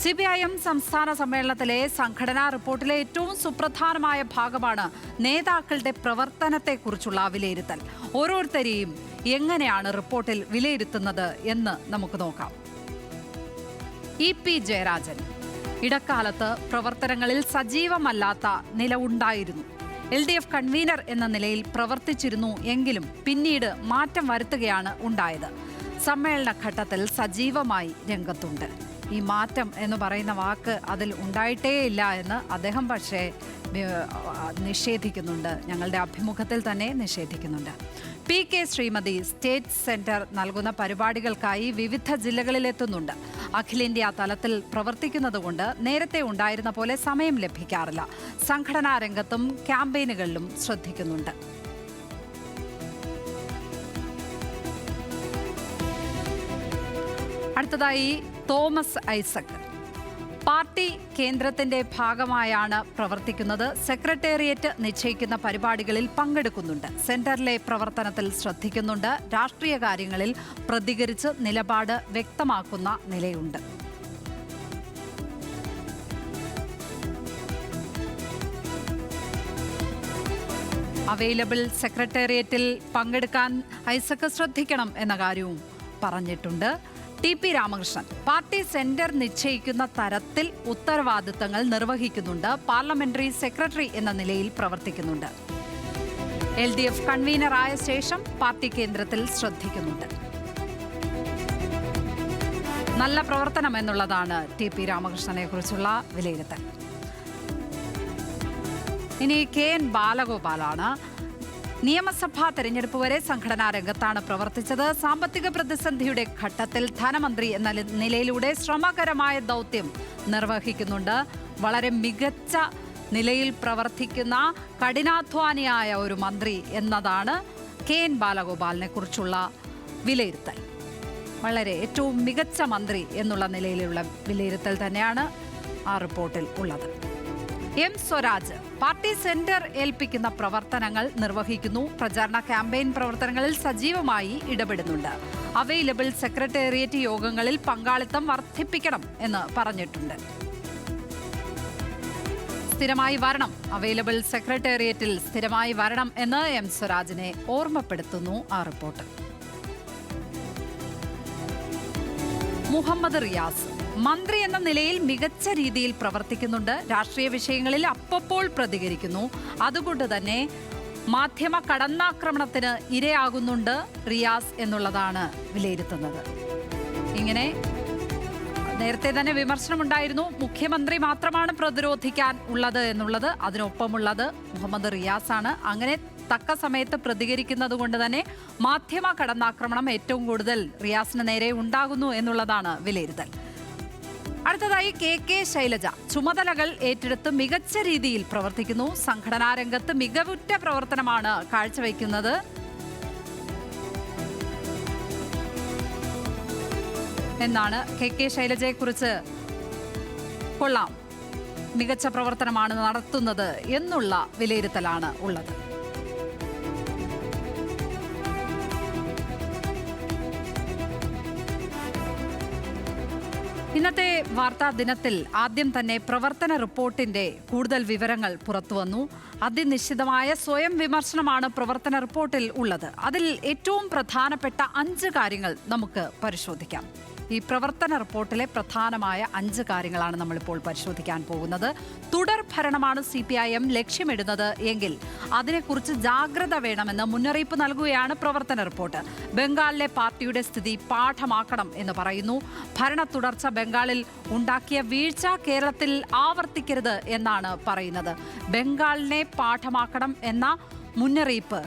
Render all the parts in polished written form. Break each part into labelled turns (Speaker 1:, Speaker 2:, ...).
Speaker 1: CPIM സംസ്ഥാന സമ്മേളനത്തിലെ സംഘടനാ റിപ്പോർട്ടിലെ ഏറ്റവും സുപ്രധാനമായ ഭാഗമാണ് നേതാക്കളുടെ പ്രവർത്തനത്തെക്കുറിച്ചുള്ള വിലയിരുത്തൽ. ഓരോരുത്തരെയും എങ്ങനെയാണ് റിപ്പോർട്ടിൽ വിലയിരുത്തുന്നത് എന്ന് നമുക്ക് നോക്കാം. EP ജയരാജൻ ഇടക്കാലത്ത് പ്രവർത്തനങ്ങളിൽ സജീവമല്ലാത്ത നില ഉണ്ടായിരുന്നു. LDF കൺവീനർ എന്ന നിലയിൽ പ്രവർത്തിച്ചിരുന്നു എങ്കിലും പിന്നീട് മാറ്റം വരുത്തുകയാണ് ഉണ്ടായത്. സമ്മേളന ഘട്ടത്തിൽ സജീവമായി രംഗത്തുണ്ട്. ഈ മാറ്റം എന്ന് പറയുന്ന വാക്ക് അതിൽ ഉണ്ടായിട്ടേയില്ല എന്ന് അദ്ദേഹം പക്ഷേ നിഷേധിക്കുന്നുണ്ട്. ഞങ്ങളുടെ അഭിമുഖത്തിൽ തന്നെ നിഷേധിക്കുന്നുണ്ട്. PK ശ്രീമതി സ്റ്റേറ്റ് സെന്റർ നൽകുന്ന പരിപാടികൾക്കായി വിവിധ ജില്ലകളിലെത്തുന്നുണ്ട്. അഖിലേന്ത്യാ തലത്തിൽ പ്രവർത്തിക്കുന്നതുകൊണ്ട് നേരത്തെ ഉണ്ടായിരുന്ന പോലെ സമയം ലഭിക്കാറില്ല. സംഘടനാ രംഗത്തും ക്യാമ്പയിനുകളിലും ശ്രദ്ധിക്കുന്നുണ്ട്. അടുത്തതായി തോമസ് ഐസക് പാർട്ടി കേന്ദ്രത്തിന്റെ ഭാഗമായാണ് പ്രവർത്തിക്കുന്നത്. സെക്രട്ടേറിയറ്റ് നിശ്ചയിക്കുന്ന പരിപാടികളിൽ പങ്കെടുക്കുന്നുണ്ട്. സെന്ററിലെ പ്രവർത്തനത്തിൽ ശ്രദ്ധിക്കുന്നുണ്ട്. രാഷ്ട്രീയ കാര്യങ്ങളിൽ പ്രതികരിച്ച് നിലപാട് വ്യക്തമാക്കുന്ന നിലയുണ്ട്. അവൈലബിൾ സെക്രട്ടേറിയറ്റിൽ പങ്കെടുക്കാൻ ഐസക് ശ്രദ്ധിക്കണം എന്ന കാര്യവും പറഞ്ഞിട്ടുണ്ട്. TP രാമകൃഷ്ണൻ പാർട്ടി സെന്റർ നിശ്ചയിക്കുന്ന തരത്തിൽ ഉത്തരവാദിത്തങ്ങൾ നിർവഹിക്കുന്നുണ്ട്. പാർലമെന്ററി സെക്രട്ടറി എന്ന നിലയിൽ പ്രവർത്തിക്കുന്നുണ്ട്. LDF കൺവീനറായ ശേഷം പാർട്ടി കേന്ദ്രത്തിൽ ശ്രദ്ധിക്കുന്നുണ്ട്. നല്ല പ്രവർത്തനം എന്നുള്ളതാണ് TP രാമകൃഷ്ണനെ കുറിച്ചുള്ള വിലയിരുത്തൽ. ഇനി KN ബാലഗോപാലാണ്. നിയമസഭാ തെരഞ്ഞെടുപ്പ് വരെ സംഘടനാ രംഗത്താണ് പ്രവർത്തിച്ചത്. സാമ്പത്തിക പ്രതിസന്ധിയുടെ ഘട്ടത്തിൽ ധനമന്ത്രി എന്ന നിലയിലൂടെ ശ്രമകരമായ ദൗത്യം നിർവഹിക്കുന്നുണ്ട്. വളരെ മികച്ച നിലയിൽ പ്രവർത്തിക്കുന്ന കഠിനാധ്വാനിയായ ഒരു മന്ത്രി എന്നതാണ് KN ബാലഗോപാലിനെ കുറിച്ചുള്ള വിലയിരുത്തൽ. വളരെ ഏറ്റവും മികച്ച മന്ത്രി എന്നുള്ള നിലയിലുള്ള വിലയിരുത്തൽ തന്നെയാണ് ആ റിപ്പോർട്ടിൽ ഉള്ളത്. M സ്വരാജ് പാർട്ടി സെന്റർ ഏൽപ്പിക്കുന്ന പ്രവർത്തനങ്ങൾ നിർവഹിക്കുന്നു. പ്രചാരണ ക്യാമ്പയിൻ പ്രവർത്തനങ്ങളിൽ സജീവമായി ഇടപെടുന്നുണ്ട്. അവൈലബിൾ സെക്രട്ടേറിയറ്റ് യോഗങ്ങളിൽ പങ്കാളിത്തം വർദ്ധിപ്പിക്കണം എന്ന് പറഞ്ഞിട്ടുണ്ട്. സ്ഥിരമായി വരണം, അവൈലബിൾ സെക്രട്ടേറിയറ്റിൽ സ്ഥിരമായി വരണം എന്ന് M സ്വരാജിനെ ഓർമ്മപ്പെടുത്തുന്നു ആ റിപ്പോർട്ട്. മുഹമ്മദ് റിയാസ് മന്ത്രി എന്ന നിലയിൽ മികച്ച രീതിയിൽ പ്രവർത്തിക്കുന്നുണ്ട്. രാഷ്ട്രീയ വിഷയങ്ങളിൽ അപ്പപ്പോൾ പ്രതികരിക്കുന്നു. അതുകൊണ്ട് തന്നെ മാധ്യമ കടന്നാക്രമണത്തിന് ഇരയാകുന്നുണ്ട് റിയാസ് എന്നുള്ളതാണ് വിലയിരുത്തുന്നത്. ഇങ്ങനെ നേരത്തെ തന്നെ വിമർശനമുണ്ടായിരുന്നു. മുഖ്യമന്ത്രി മാത്രമാണ് പ്രതിരോധിക്കാൻ ഉള്ളത് എന്നുള്ളത്. അതിനൊപ്പമുള്ളത് മുഹമ്മദ് റിയാസാണ്. അങ്ങനെ തക്ക സമയത്ത് പ്രതികരിക്കുന്നത് കൊണ്ട് തന്നെ മാധ്യമ കടന്നാക്രമണം ഏറ്റവും കൂടുതൽ റിയാസിന് നേരെ ഉണ്ടാകുന്നു എന്നുള്ളതാണ് വിലയിരുത്തൽ. അടുത്തതായി KK ശൈലജ ചുമതലകൾ ഏറ്റെടുത്ത് മികച്ച രീതിയിൽ പ്രവർത്തിക്കുന്നു. സംഘടനാ രംഗത്ത് മികവുറ്റ പ്രവർത്തനമാണ് കാഴ്ചവെക്കുന്നത്. എന്നാണ് KK ശൈലജയെക്കുറിച്ച് കൊള്ളാം, മികച്ച പ്രവർത്തനമാണ് നടത്തുന്നത് എന്നുള്ള വിലയിരുത്തലാണ് ഉള്ളത്. ഇന്നത്തെ വാർത്താ ദിനത്തിൽ ആദ്യം തന്നെ പ്രവർത്തന റിപ്പോർട്ടിന്റെ കൂടുതൽ വിവരങ്ങൾ പുറത്തുവന്നു. അതിനിശ്ചിതമായ സ്വയം വിമർശനമാണ് പ്രവർത്തന റിപ്പോർട്ടിൽ ഉള്ളത്. അതിൽ ഏറ്റവും പ്രധാനപ്പെട്ട 5 കാര്യങ്ങൾ നമുക്ക് പരിശോധിക്കാം. ഈ പ്രവർത്തന റിപ്പോർട്ടിലെ പ്രധാനമായ 5 കാര്യങ്ങളാണ് നമ്മളിപ്പോൾ പരിശോധിക്കാൻ പോകുന്നത്. തുടർ ഭരണമാണ് CPIM ലക്ഷ്യമിടുന്നത് എങ്കിൽ അതിനെക്കുറിച്ച് ജാഗ്രത വേണമെന്ന് മുന്നറിയിപ്പ് നൽകുകയാണ് പ്രവർത്തന റിപ്പോർട്ട്. ബംഗാളിലെ പാർട്ടിയുടെ സ്ഥിതി പാഠമാക്കണം എന്ന് പറയുന്നു. ഭരണ തുടർച്ച ബംഗാളിൽ ഉണ്ടാക്കിയ വീഴ്ച കേരളത്തിൽ ആവർത്തിക്കരുത് എന്നാണ് പറയുന്നത്. ബംഗാളിനെ പാഠമാക്കണം എന്ന മുന്നറിയിപ്പ്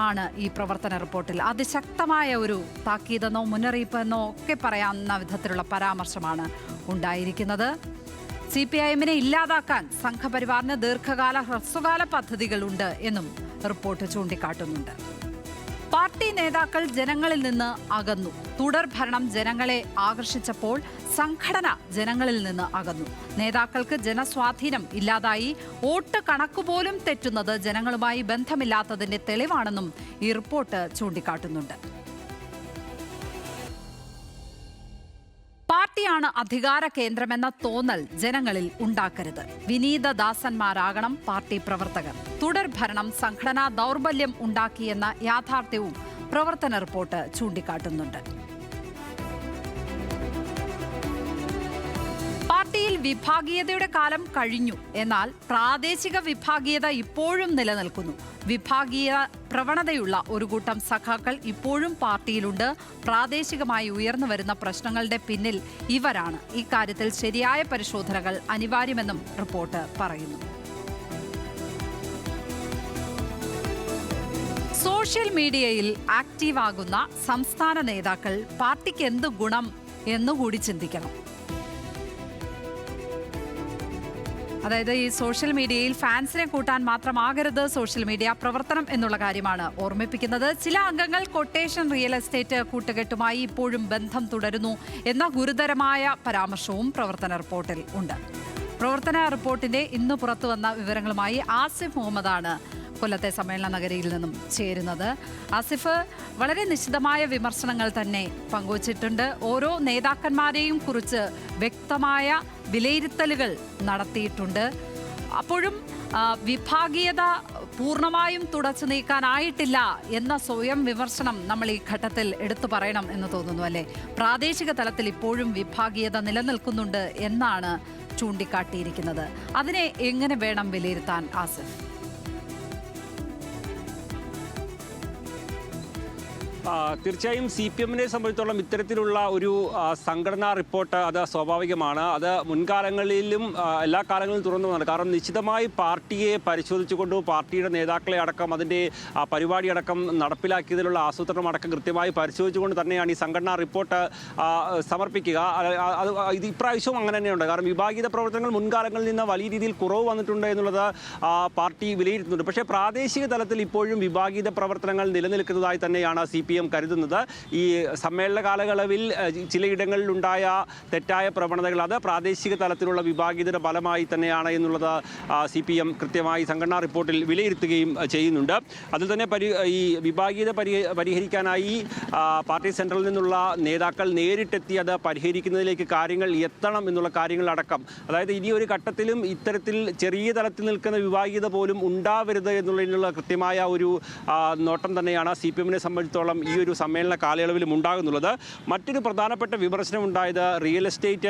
Speaker 1: ആണ് ഈ പ്രവർത്തന റിപ്പോർട്ടിൽ. അതിശക്തമായ ഒരു താക്കീതെന്നോ മുന്നറിയിപ്പെന്നോ ഒക്കെ പറയാവുന്ന വിധത്തിലുള്ള പരാമർശമാണ് ഉണ്ടായിരിക്കുന്നത്. CPIMനെ ഇല്ലാതാക്കാൻ സംഘപരിവാറിന് ദീർഘകാല ഹ്രസ്വകാല പദ്ധതികളുണ്ട് എന്നും റിപ്പോർട്ട് ചൂണ്ടിക്കാട്ടുന്നുണ്ട്. പാർട്ടി നേതാക്കൾ ജനങ്ങളിൽ നിന്ന് അകന്നു. തുടർ ഭരണം ജനങ്ങളെ ആകർഷിച്ചപ്പോൾ സംഘടന ജനങ്ങളിൽ നിന്ന് അകന്നു. നേതാക്കൾക്ക് ജനസ്വാധീനം ഇല്ലാതായി. വോട്ട് കണക്കുപോലും തെറ്റുന്നത് ജനങ്ങളുമായി ബന്ധമില്ലാത്തതിന്റെ തെളിവാണെന്നും ഈ റിപ്പോർട്ട് ചൂണ്ടിക്കാട്ടുന്നുണ്ട്. പാർട്ടി പാർട്ടിയാണ് അധികാര കേന്ദ്രമെന്ന തോന്നൽ ജനങ്ങളിൽ ഉണ്ടാക്കരുത്. വിനീതദാസന്മാരാകണം പാർട്ടി പ്രവർത്തകർ. തുടർഭരണം സംഘടനാ ദൗർബല്യം ഉണ്ടാക്കിയെന്ന യാഥാർത്ഥ്യവും പ്രവർത്തന റിപ്പോർട്ട് ചൂണ്ടിക്കാട്ടുന്നുണ്ട്. പാർട്ടിയിൽ വിഭാഗീയതയുടെ കാലം കഴിഞ്ഞു. എന്നാൽ പ്രാദേശിക വിഭാഗീയത ഇപ്പോഴും നിലനിൽക്കുന്നു. വിഭാഗീയ പ്രവണതയുള്ള ഒരു കൂട്ടം സഖാക്കൾ ഇപ്പോഴും പാർട്ടിയിലുണ്ട്. പ്രാദേശികമായി ഉയർന്നു വരുന്ന പ്രശ്നങ്ങളുടെ പിന്നിൽ ഇവരാണ്. ഇക്കാര്യത്തിൽ ശരിയായ പരിശോധനകൾ അനിവാര്യമെന്നും റിപ്പോർട്ട് പറയുന്നു. സോഷ്യൽ മീഡിയയിൽ ആക്റ്റീവാകുന്ന സംസ്ഥാന നേതാക്കൾ പാർട്ടിക്ക് എന്ത് ഗുണം എന്നുകൂടി ചിന്തിക്കണം. അതായത് ഈ സോഷ്യൽ മീഡിയയിൽ ഫാൻസിനെ കൂട്ടാൻ മാത്രമാകരുത് സോഷ്യൽ മീഡിയ പ്രവർത്തനം എന്നുള്ള കാര്യമാണ് ഓർമ്മിപ്പിക്കുന്നത്. ചില അംഗങ്ങൾ കൊട്ടേഷൻ റിയൽ എസ്റ്റേറ്റ് കൂട്ടുകെട്ടുമായി ഇപ്പോഴും ബന്ധം തുടരുന്നു എന്ന ഗുരുതരമായ പരാമർശവും പ്രവർത്തന റിപ്പോർട്ടിൽ ഉണ്ട്. പ്രവർത്തന റിപ്പോർട്ടിന്റെ ഇന്ന് പുറത്തു വന്ന വിവരങ്ങളുമായി ആസിഫ് മുഹമ്മദാണ് കൊല്ലത്തെ സമ്മേളന നഗരിയിൽ നിന്നും ചേരുന്നത്. ആസിഫ്, വളരെ നിശിതമായ വിമർശനങ്ങൾ തന്നെ പങ്കുവച്ചിട്ടുണ്ട്. ഓരോ നേതാക്കന്മാരെയും കുറിച്ച് വ്യക്തമായ വിലയിരുത്തലുകൾ നടത്തിയിട്ടുണ്ട്. അപ്പോഴും വിഭാഗീയത പൂർണ്ണമായും തുടച്ചു നീക്കാനായിട്ടില്ല എന്ന സ്വയം വിമർശനം നമ്മൾ ഈ ഘട്ടത്തിൽ എടുത്തു പറയണം എന്ന് തോന്നുന്നു, അല്ലേ? പ്രാദേശിക തലത്തിൽ ഇപ്പോഴും വിഭാഗീയത നിലനിൽക്കുന്നുണ്ട് എന്നാണ് ചൂണ്ടിക്കാട്ടിയിരിക്കുന്നത്. അതിനെ എങ്ങനെ വേണം വിലയിരുത്താൻ, ആസിഫ്?
Speaker 2: തീർച്ചയായും CPM-നെ സംബന്ധിച്ചിടത്തോളം ഇത്തരത്തിലുള്ള ഒരു സംഘടനാ റിപ്പോർട്ട് അത് സ്വാഭാവികമാണ്. അത് മുൻകാലങ്ങളിലും എല്ലാ കാലങ്ങളിലും തുറന്നുമാണ്. കാരണം നിശ്ചിതമായി പാർട്ടിയെ പരിശോധിച്ചുകൊണ്ട് പാർട്ടിയുടെ നേതാക്കളെ അടക്കം അതിൻ്റെ പരിപാടി അടക്കം നടപ്പിലാക്കിയതിലുള്ള ആസൂത്രണം അടക്കം കൃത്യമായി പരിശോധിച്ചുകൊണ്ട് തന്നെയാണ് ഈ സംഘടനാ റിപ്പോർട്ട് സമർപ്പിക്കുക. ഇത് ഇപ്രാവശ്യവും അങ്ങനെ തന്നെയുണ്ട്. കാരണം വിഭാഗീയത പ്രവർത്തനങ്ങൾ മുൻകാലങ്ങളിൽ നിന്ന് വലിയ രീതിയിൽ കുറവ് വന്നിട്ടുണ്ട് എന്നുള്ളത് പാർട്ടി വിലയിരുത്തുന്നുണ്ട്. പക്ഷേ പ്രാദേശിക തലത്തിൽ ഇപ്പോഴും വിഭാഗീയത പ്രവർത്തനങ്ങൾ നിലനിൽക്കുന്നതായി തന്നെയാണ് CPM കരുതുന്നത്. ഈ സമ്മേളന കാലയളവിൽ ചിലയിടങ്ങളിലുണ്ടായ തെറ്റായ പ്രവണതകൾ അത് പ്രാദേശിക തലത്തിലുള്ള വിഭാഗീയതയുടെ ഫലമായി തന്നെയാണ് എന്നുള്ളത് CPM കൃത്യമായി സംഘടനാ റിപ്പോർട്ടിൽ വിലയിരുത്തുകയും ചെയ്യുന്നുണ്ട്. അതിൽ തന്നെ ഈ വിഭാഗീയത പരിഹരിക്കാനായി പാർട്ടി സെൻട്രലിൽ നിന്നുള്ള നേതാക്കൾ നേരിട്ടെത്തി അത് പരിഹരിക്കുന്നതിലേക്ക് കാര്യങ്ങൾ എത്തണം എന്നുള്ള കാര്യങ്ങളടക്കം, അതായത് ഇനി ഒരു ഘട്ടത്തിലും ഇത്തരത്തിൽ ചെറിയ തലത്തിൽ നിൽക്കുന്ന വിഭാഗീയത പോലും ഉണ്ടാവരുത് എന്നുള്ളതിനുള്ള കൃത്യമായ ഒരു നോട്ടം തന്നെയാണ് CPM-നെ സംബന്ധിച്ചിടത്തോളം ഈ ഒരു സമ്മേളന കാലയളവിലും ഉണ്ടാകുന്നുള്ളത്. മറ്റൊരു പ്രധാനപ്പെട്ട വിമർശനം ഉണ്ടായത് റിയൽ എസ്റ്റേറ്റ്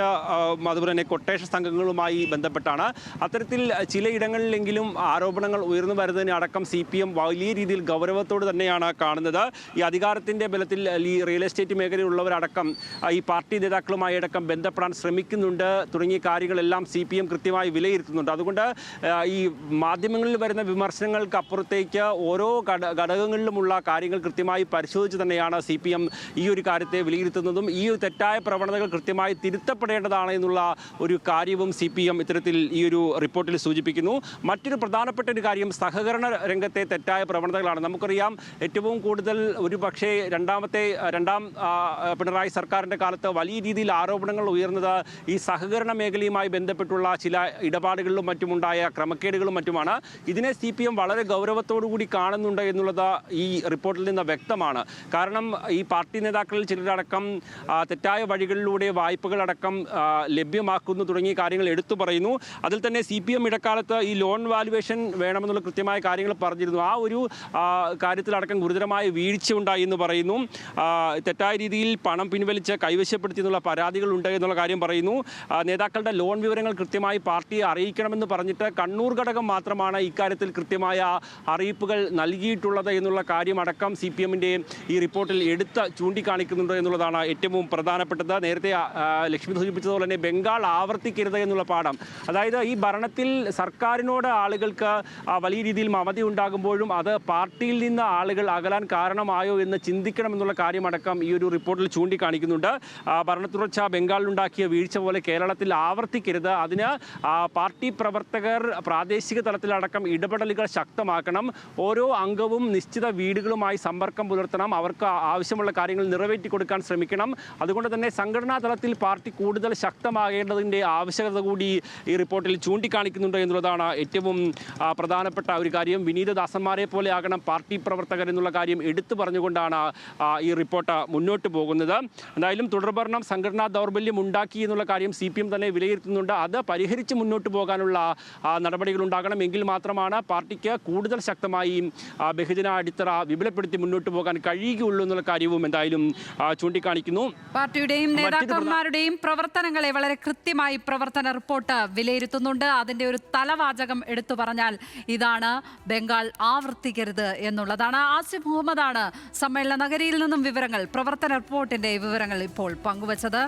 Speaker 2: അതുപോലെ തന്നെ കൊട്ടേഷൻ സംഘങ്ങളുമായി ബന്ധപ്പെട്ടാണ്. അത്തരത്തിൽ ചിലയിടങ്ങളിലെങ്കിലും ആരോപണങ്ങൾ ഉയർന്നു വരുന്നതിന് അടക്കം CPM വലിയ രീതിയിൽ ഗൗരവത്തോട് തന്നെയാണ് കാണുന്നത്. ഈ അധികാരത്തിൻ്റെ ബലത്തിൽ ഈ റിയൽ എസ്റ്റേറ്റ് മേഖലയിലുള്ളവരടക്കം ഈ പാർട്ടി നേതാക്കളുമായി അടക്കം ബന്ധപ്പെടാൻ ശ്രമിക്കുന്നുണ്ട് തുടങ്ങിയ കാര്യങ്ങളെല്ലാം CPM കൃത്യമായി വിലയിരുത്തുന്നുണ്ട്. അതുകൊണ്ട് ഈ മാധ്യമങ്ങളിൽ വരുന്ന വിമർശനങ്ങൾക്ക് അപ്പുറത്തേക്ക് ഓരോ ഘടകങ്ങളിലുമുള്ള കാര്യങ്ങൾ കൃത്യമായി പരിശോധിച്ച് തന്നെയാണ് CPM ഈ ഒരു കാര്യത്തെ വിലയിരുത്തുന്നതും ഈ ഒരു തെറ്റായ പ്രവണതകൾ കൃത്യമായി തിരുത്തപ്പെടേണ്ടതാണ് എന്നുള്ള ഒരു കാര്യവും CPM ഇത്തരത്തിൽ ഈ ഒരു റിപ്പോർട്ടിൽ സൂചിപ്പിക്കുന്നു. മറ്റൊരു പ്രധാനപ്പെട്ട ഒരു കാര്യം സഹകരണ രംഗത്തെ തെറ്റായ പ്രവണതകളാണ്. നമുക്കറിയാം ഏറ്റവും കൂടുതൽ ഒരു പക്ഷേ രണ്ടാം പിണറായി സർക്കാരിൻ്റെ കാലത്ത് വലിയ രീതിയിൽ ആരോപണങ്ങൾ ഉയർന്നത് ഈ സഹകരണ മേഖലയുമായി ബന്ധപ്പെട്ടുള്ള ചില ഇടപാടുകളിലും മറ്റുമുണ്ടായ ക്രമക്കേടുകളും മറ്റുമാണ്. ഇതിനെ CPM വളരെ ഗൗരവത്തോടു കൂടി കാണുന്നുണ്ട് എന്നുള്ളത് ഈ റിപ്പോർട്ടിൽ നിന്ന് വ്യക്തമാണ്. കാരണം ഈ പാർട്ടി നേതാക്കളിൽ ചിലരടക്കം തെറ്റായ വഴികളിലൂടെ വായ്പകളടക്കം ലഭ്യമാക്കുന്നു തുടങ്ങിയ കാര്യങ്ങൾ എടുത്തു പറയുന്നു. അതിൽ തന്നെ CPM ഇടക്കാലത്ത് ഈ ലോൺ വാല്യുവേഷൻ വേണമെന്നുള്ള കൃത്യമായ കാര്യങ്ങൾ പറഞ്ഞിരുന്നു. ആ ഒരു കാര്യത്തിലടക്കം ഗുരുതരമായ വീഴ്ച ഉണ്ടായി എന്ന് പറയുന്നു. തെറ്റായ രീതിയിൽ പണം പിൻവലിച്ച് കൈവശപ്പെടുത്തിയെന്നുള്ള പരാതികളുണ്ട് എന്നുള്ള കാര്യം പറയുന്നു. നേതാക്കളുടെ ലോൺ വിവരങ്ങൾ കൃത്യമായി പാർട്ടിയെ അറിയിക്കണമെന്ന് പറഞ്ഞിട്ട് കണ്ണൂർ ഘടകം മാത്രമാണ് ഇക്കാര്യത്തിൽ കൃത്യമായ അറിയിപ്പുകൾ നൽകിയിട്ടുള്ളത് എന്നുള്ള കാര്യമടക്കം CPM-ന്റെ ഈ റിപ്പോർട്ടിൽ ചൂണ്ടിക്കാണിക്കുന്നുണ്ട് എന്നുള്ളതാണ് ഏറ്റവും പ്രധാനപ്പെട്ടത്. നേരത്തെ ലക്ഷ്മി സൂചിപ്പിച്ചതുപോലെ തന്നെ ബംഗാൾ ആവർത്തിക്കരുത് എന്നുള്ള പാഠം, അതായത് ഈ ഭരണത്തിൽ സർക്കാരിനോട് ആളുകൾക്ക് വലിയ രീതിയിൽ മമത ഉണ്ടാകുമ്പോഴും അത് പാർട്ടിയിൽ നിന്ന് ആളുകൾ അകലാൻ കാരണമായോ എന്ന് ചിന്തിക്കണമെന്നുള്ള കാര്യമടക്കം ഈ ഒരു റിപ്പോർട്ടിൽ ചൂണ്ടിക്കാണിക്കുന്നുണ്ട്. ഭരണത്തുടർച്ച ബംഗാളിലുണ്ടാക്കിയ വീഴ്ച പോലെ കേരളത്തിൽ ആവർത്തിക്കരുത്. അതിന് പാർട്ടി പ്രവർത്തകർ പ്രാദേശിക തലത്തിലടക്കം ഇടപെടലുകൾ ശക്തമാക്കണം. ഓരോ അംഗവും നിശ്ചിത വീടുകളുമായി സമ്പർക്കം പുലർത്തണം. കൊടുക്കണം, അവർക്ക് ആവശ്യമുള്ള കാര്യങ്ങൾ നിറവേറ്റി കൊടുക്കാൻ ശ്രമിക്കണം. അതുകൊണ്ട് തന്നെ സംഘടനാ തലത്തിൽ പാർട്ടി കൂടുതൽ ശക്തമാകേണ്ടതിൻ്റെ ആവശ്യകത കൂടി ഈ റിപ്പോർട്ടിൽ ചൂണ്ടിക്കാണിക്കുന്നുണ്ട് എന്നുള്ളതാണ് ഏറ്റവും പ്രധാനപ്പെട്ട ഒരു കാര്യം. വിനീതദാസന്മാരെ പോലെ ആകണം പാർട്ടി പ്രവർത്തകർ എന്നുള്ള കാര്യം എടുത്തു പറഞ്ഞുകൊണ്ടാണ് ഈ റിപ്പോർട്ട് മുന്നോട്ട് പോകുന്നത്. എന്തായാലും തുടർഭരണം സംഘടനാ ദൗർബല്യം ഉണ്ടാക്കി എന്നുള്ള കാര്യം CPM തന്നെ വിലയിരുത്തുന്നുണ്ട്. അത് പരിഹരിച്ച് മുന്നോട്ട് പോകാനുള്ള നടപടികൾ ഉണ്ടാകണം. എങ്കിൽ മാത്രമാണ് പാർട്ടിക്ക് കൂടുതൽ ശക്തമായി ബഹുജന അടിത്തറ വിപുലപ്പെടുത്തി മുന്നോട്ട് പോകാൻ കഴിയുകയുള്ളൂ എന്നുള്ള കാര്യവും എന്തായാലും ചൂണ്ടിക്കാണിക്കുന്നു.
Speaker 1: പാർട്ടിയുടെയും നേതാക്കന്മാരുടെയും പ്രവർത്തനങ്ങളെ വളരെ കൃത്യമായി പ്രവർത്തന റിപ്പോർട്ട് വിലയിരുത്തുന്നുണ്ട്. അതിന്റെ ഒരു തലവാചകം എടുത്തു പറഞ്ഞാൽ ഇതാണ്: ബംഗാൾ ആവർത്തിക്കരുത് എന്നുള്ളതാണ്. ആസിഫ് മുഹമ്മദാണ് സമ്മേളന നഗരിയിൽ നിന്നും പ്രവർത്തന റിപ്പോർട്ടിന്റെ വിവരങ്ങൾ ഇപ്പോൾ പങ്കുവച്ചത്.